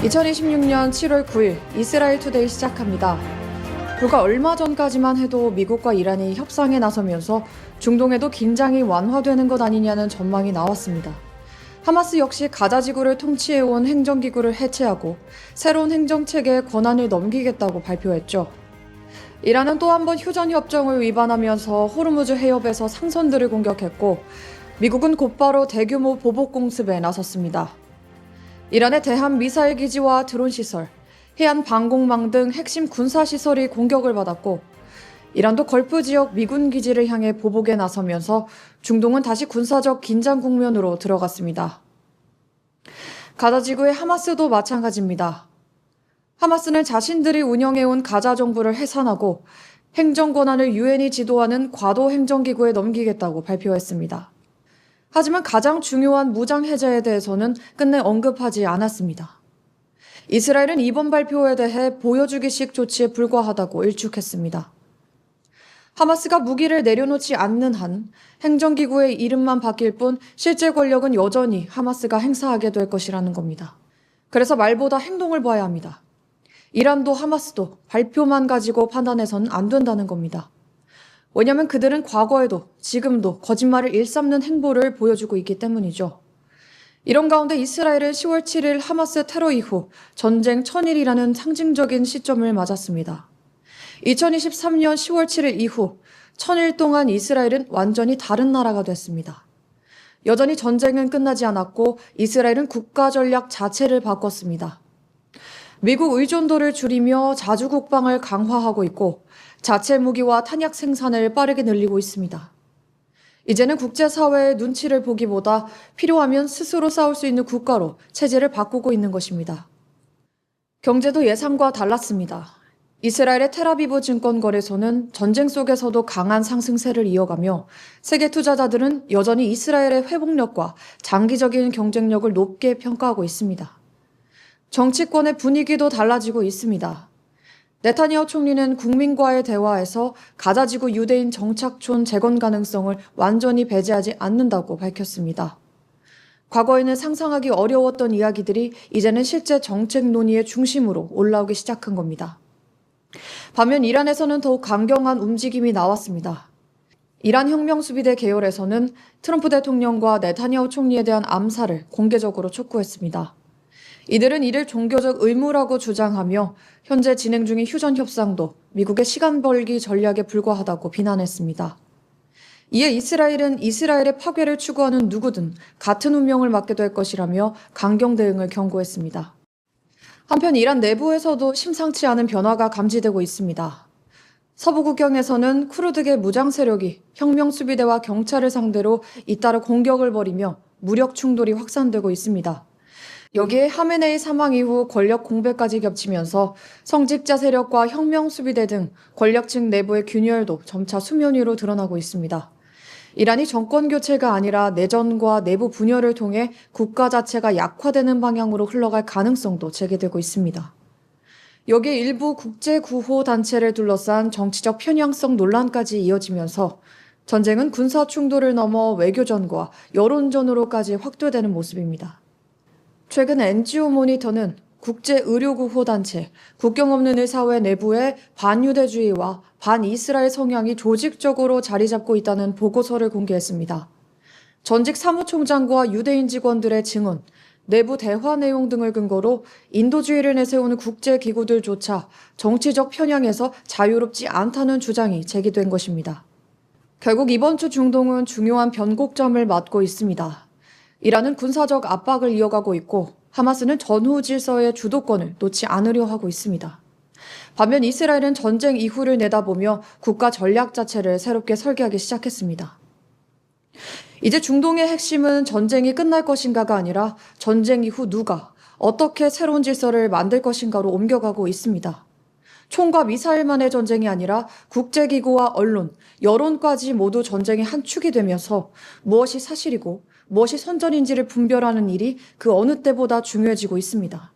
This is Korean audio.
2026년 7월 9일 이스라엘 투데이 시작합니다. 불과 얼마 전까지만 해도 미국과 이란이 협상에 나서면서 중동에도 긴장이 완화되는 것 아니냐는 전망이 나왔습니다. 하마스 역시 가자 지구를 통치해온 행정기구를 해체하고 새로운 행정체계에 권한을 넘기겠다고 발표했죠. 이란은 또 한 번 휴전협정을 위반하면서 호르무즈 해협에서 상선들을 공격했고 미국은 곧바로 대규모 보복 공습에 나섰습니다. 이란의 대한 미사일 기지와 드론 시설, 해안 방공망 등 핵심 군사 시설이 공격을 받았고 이란도 걸프 지역 미군 기지를 향해 보복에 나서면서 중동은 다시 군사적 긴장 국면으로 들어갔습니다. 가자 지구의 하마스도 마찬가지입니다. 하마스는 자신들이 운영해온 가자 정부를 해산하고 행정 권한을 유엔이 지도하는 과도 행정기구에 넘기겠다고 발표했습니다. 하지만 가장 중요한 무장 해제에 대해서는 끝내 언급하지 않았습니다. 이스라엘은 이번 발표에 대해 보여주기식 조치에 불과하다고 일축했습니다. 하마스가 무기를 내려놓지 않는 한 행정기구의 이름만 바뀔 뿐 실제 권력은 여전히 하마스가 행사하게 될 것이라는 겁니다. 그래서 말보다 행동을 봐야 합니다. 이란도 하마스도 발표만 가지고 판단해서는 안 된다는 겁니다. 왜냐하면 그들은 과거에도 지금도 거짓말을 일삼는 행보를 보여주고 있기 때문이죠. 이런 가운데 이스라엘은 10월 7일 하마스 테러 이후 전쟁 1000일이라는 상징적인 시점을 맞았습니다. 2023년 10월 7일 이후 1000일 동안 이스라엘은 완전히 다른 나라가 됐습니다. 여전히 전쟁은 끝나지 않았고 이스라엘은 국가 전략 자체를 바꿨습니다. 미국 의존도를 줄이며 자주 국방을 강화하고 있고 자체 무기와 탄약 생산을 빠르게 늘리고 있습니다. 이제는 국제사회의 눈치를 보기보다 필요하면 스스로 싸울 수 있는 국가로 체제를 바꾸고 있는 것입니다. 경제도 예상과 달랐습니다. 이스라엘의 텔아비브 증권거래소는 전쟁 속에서도 강한 상승세를 이어가며 세계 투자자들은 여전히 이스라엘의 회복력과 장기적인 경쟁력을 높게 평가하고 있습니다. 정치권의 분위기도 달라지고 있습니다. 네타냐후 총리는 국민과의 대화에서 가자지구 유대인 정착촌 재건 가능성을 완전히 배제하지 않는다고 밝혔습니다. 과거에는 상상하기 어려웠던 이야기들이 이제는 실제 정책 논의의 중심으로 올라오기 시작한 겁니다. 반면 이란에서는 더욱 강경한 움직임이 나왔습니다. 이란 혁명수비대 계열에서는 트럼프 대통령과 네타냐후 총리에 대한 암살을 공개적으로 촉구했습니다. 이들은 이를 종교적 의무라고 주장하며 현재 진행 중인 휴전 협상도 미국의 시간 벌기 전략에 불과하다고 비난했습니다. 이에 이스라엘은 이스라엘의 파괴를 추구하는 누구든 같은 운명을 맞게 될 것이라며 강경 대응을 경고했습니다. 한편 이란 내부에서도 심상치 않은 변화가 감지되고 있습니다. 서부 국경에서는 쿠르드계 무장 세력이 혁명수비대와 경찰을 상대로 잇따라 공격을 벌이며 무력 충돌이 확산되고 있습니다. 여기에 하메네이 사망 이후 권력 공백까지 겹치면서 성직자 세력과 혁명수비대 등 권력층 내부의 균열도 점차 수면 위로 드러나고 있습니다. 이란이 정권 교체가 아니라 내전과 내부 분열을 통해 국가 자체가 약화되는 방향으로 흘러갈 가능성도 제기되고 있습니다. 여기에 일부 국제구호 단체를 둘러싼 정치적 편향성 논란까지 이어지면서 전쟁은 군사 충돌을 넘어 외교전과 여론전으로까지 확대되는 모습입니다. 최근 NGO 모니터는 국제의료구호단체, 국경 없는 의사회 내부의 반유대주의와 반이스라엘 성향이 조직적으로 자리 잡고 있다는 보고서를 공개했습니다. 전직 사무총장과 유대인 직원들의 증언, 내부 대화 내용 등을 근거로 인도주의를 내세우는 국제기구들조차 정치적 편향에서 자유롭지 않다는 주장이 제기된 것입니다. 결국 이번 주 중동은 중요한 변곡점을 맞고 있습니다. 이란은 군사적 압박을 이어가고 있고 하마스는 전후 질서의 주도권을 놓지 않으려 하고 있습니다. 반면 이스라엘은 전쟁 이후를 내다보며 국가 전략 자체를 새롭게 설계하기 시작했습니다. 이제 중동의 핵심은 전쟁이 끝날 것인가가 아니라 전쟁 이후 누가 어떻게 새로운 질서를 만들 것인가로 옮겨가고 있습니다. 총과 미사일만의 전쟁이 아니라 국제기구와 언론, 여론까지 모두 전쟁의 한 축이 되면서 무엇이 사실이고 무엇이 선전인지를 분별하는 일이 그 어느 때보다 중요해지고 있습니다.